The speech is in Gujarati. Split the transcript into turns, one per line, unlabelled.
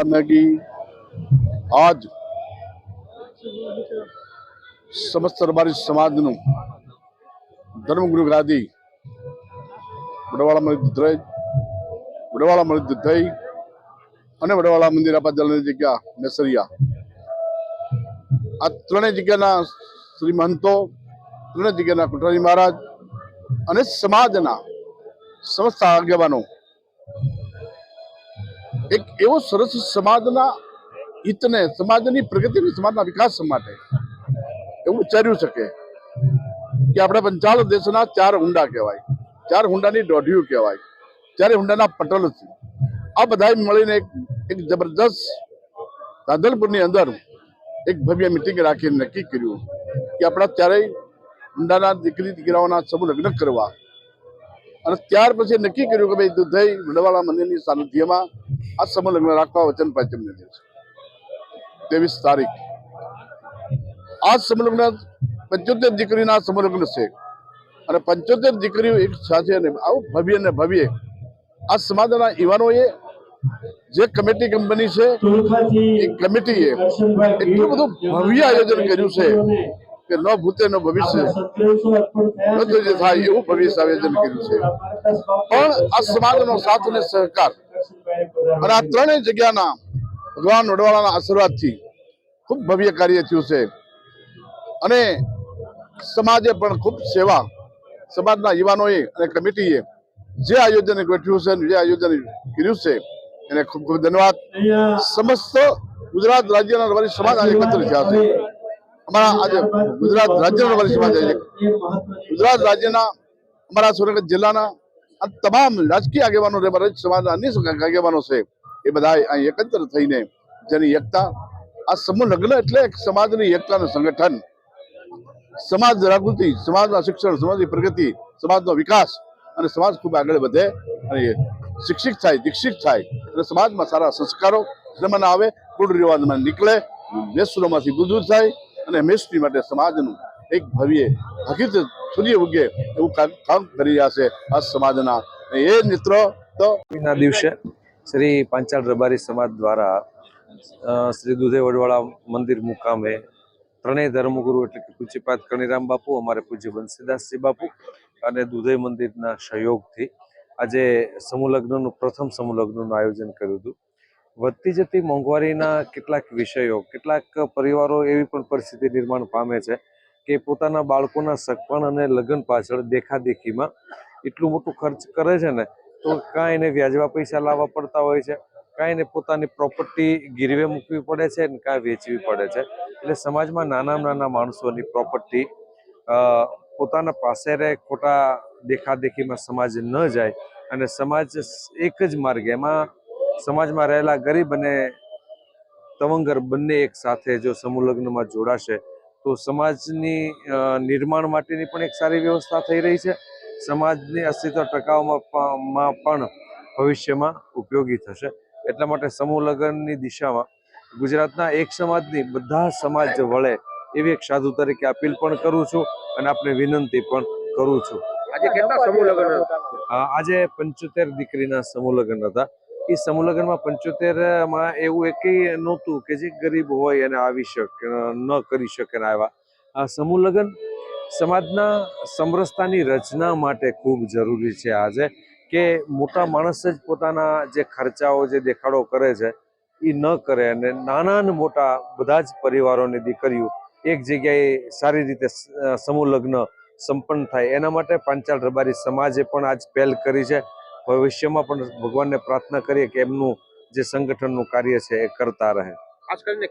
में कि आज समस्त रबारी समाज धर्मगुरु गादी वडवाड़ा मंदिर थई અને વડવાળા મંદિર આપાદલની જગ્યા મેસરિયા આ ત્રણેય જગ્યાના શ્રી મહંતો, ત્રણેય જગ્યાના કોઠારી મહારાજ અને સમાજના સમસ્ત આગેવાનો એક એવો સરસ સમાજના હિતને, સમાજની પ્રગતિને, સમાજના વિકાસ માટે એવું વિચાર્યું શકે કે આપણા પંચાલ દેશના 4 હુંડા કહેવાય, 4 હુંડાની દોઢીઓ કહેવાય, 4 હુંડાના પટલ છે. આ બધા મળીને એક જબરદસ્ત દાદલપુરની અંદર એક ભવ્ય મિટિંગ રાખીને નક્કી કર્યું કે આપણા 4 હુંડાના દીકરી દીકરાઓના સમૂહ લગ્ન કરવા. અને ત્યાર પછી નક્કી કર્યું કે ભાઈ દુધઈ વડવાળા મંદિરની સાનિધ્યમાં આ સમૂહ લગ્ન રાખવા વચન પાંચમને દિવસે 23 તારીખ આ સમૂહ લગ્ન 75 દીકરીના સમૂહ લગ્ન છે. અને 75 દીકરીઓ એક સાથે આવું ભવ્ય ને ભવ્ય આ સમાજના યુવાનોએ જે કમિટી કંપની છે એ કમિટીએ એટલું બધું ભવ્ય આયોજન કર્યું છે કે ન ભૂતે ન ભવિષ્ય ન થાય એવું ભવિષ્ય આયોજન કર્યું છે. પણ આ સમાજનો સાથ અને સહકાર અને આ ત્રણેય જગ્યાના ભગવાન વડવાળાના આશીર્વાદથી ખૂબ ભવ્ય કાર્ય થયું છે. અને સમાજે પણ ખૂબ સેવા, સમાજના યુવાનોએ અને કમિટીએ જે આયોજન ગોઠવ્યું છે, જે આયોજન કર્યું છે એને ખૂબ ખૂબ ધન્યવાદ. સમસ્ત ગુજરાત રાજ્યના રબારી સમાજ આજે એકત્ર થયા છે. અમારા આજે ગુજરાત રાજ્યના રબારી સમાજ ગુજરાત રાજ્યના અમારા સુરેન્દ્રનગર જિલ્લાના આ તમામ રાજકીય આગેવાનો રબારી સમાજના અનેક આગેવાનો છે એ બધા અહીં એકત્ર થઈને જેની એકતા, આ સમૂહ લગ્ન એટલે સમાજની એકતાનું સંગઠન, સમાજ જાગૃતિ, સમાજના શિક્ષણ, સમાજની પ્રગતિ, સમાજનો વિકાસ અને સમાજ ખૂબ આગળ વધે અને શિક્ષિત થાય, દીક્ષિત થાય અને સમાજમાં સારા સંસ્કારો જન્મના આવે, કુળ રિવાજમાં નીકળે, વ્યસનોમાંથી દૂર થાય અને હંમેશની માટે સમાજનું એક ભવ્ય હકીકત સૂર્ય ઉગે એવું કામ કરી રહ્યા છે આ સમાજના. એ મિત્ર તો
ના દિવસે શ્રી પાંચાળ રબારી સમાજ દ્વારા શ્રી દુધઈ વડવાળા મંદિર મુકામે ત્રણેય ધર્મગુરુ એટલે કે પૂજ્યપાદ કણીરામ બાપુ, અમારે પૂજ્ય બંસીદાસજી બાપુ અને દુધઈ મંદિરના સહયોગથી આજે સમૂહ લગ્નનું પ્રથમ સમૂહ લગ્નનું આયોજન કર્યું હતું. વધતી જતી મોંઘવારીના કેટલાક વિષયો, કેટલાક પરિવારો એવી પણ પરિસ્થિતિ નિર્માણ પામે છે કે પોતાના બાળકોના સગપણ અને લગ્ન પાછળ દેખાદેખીમાં એટલું મોટું ખર્ચ કરે છે ને તો કાંઈ એને વ્યાજવા પૈસા લાવવા પડતા હોય છે, કાંઈ એને પોતાની પ્રોપર્ટી ગીરવે મૂકવી પડે છે ને કાંઈ વેચવી પડે છે. એટલે સમાજમાં નાના માણસોની પ્રોપર્ટી પોતાના પાસે રહે, ખોટા દેખાદેખીમાં સમાજ ન જાય અને સમાજ એક જ માર્ગે, એમાં સમાજમાં રહેલા ગરીબ અને તવંગર બંને એક સાથે જો સમૂહ લગ્નમાં જોડાશે તો સમાજની નિર્માણ માટેની પણ એક સારી વ્યવસ્થા થઈ રહી છે. સમાજની અસ્તિત્વ ટકાવવામાં પણ ભવિષ્યમાં ઉપયોગી થશે. એટલા માટે સમૂહ લગ્નની દિશામાં ગુજરાતના એક સમાજની બધા સમાજ વળે એવી એક સાધુ તરીકે અપીલ પણ કરું છું અને આપને વિનંતી પણ કરું છું.
આજે કેટલા સમૂહ લગ્ન?
આજે 75 દીકરીના સમૂહ લગ્ન હતા. એ સમૂહ લગ્નમાં 75માં એવું એકેય નહોતું કે જે ગરીબ હોય અને આવી શકે, ન કરી શકે ને આવ્યા. આ સમૂહ લગ્ન સમાજના સમરસતાની રચના માટે ખૂબ જરૂરી છે. આજે કે મોટા માણસ જ પોતાના જે ખર્ચાઓ, જે દેખાડો કરે છે એ ન કરે અને નાના ને મોટા બધા જ પરિવારોની દીકરીઓ એક જગ્યાએ સારી રીતે સમૂહ લગ્ન સંપન્ન થાય એના માટે પાંચાળ રબારી સમાજે પણ આજ પહેલ કરી છે. ભવિષ્યમાં પણ ભગવાનને પ્રાર્થના કરીએ કે એમનું જે સંગઠનનું કાર્ય છે એ કરતા રહે.
ખાસ કરીને